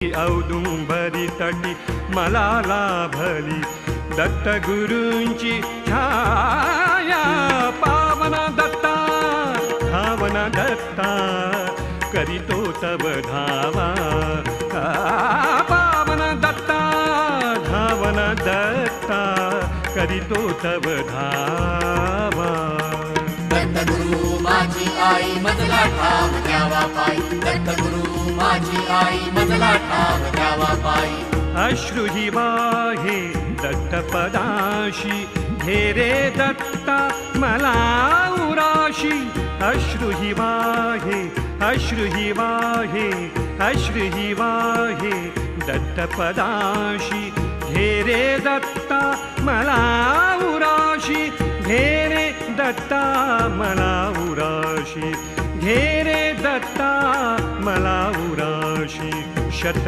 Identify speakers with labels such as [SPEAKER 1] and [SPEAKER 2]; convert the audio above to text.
[SPEAKER 1] औदुंबरी तटी मला लाभली दत्त गुरूंची छाया पावन दत्ता धावन दत्ता करीतो तव धावा पावन दत्ता धावन दत्ता करीतो तव धावा
[SPEAKER 2] दत्तगुरु माझी आई मजला ठाव द्यावा पायी दत्तगुरु माझी आई मजला ठाव द्यावा पायी
[SPEAKER 1] अश्रुहि वाहे दत्तपदाशी घेरे दत्ता मला उराशी अश्रुहि वाहे अश्रुहि वाहे अश्रुहि वाहे दत्तपदाशी घेरे दत्ता मला उराशी घेरे दत्ता मला उराशी घेरे दत्ता मला उराशी शत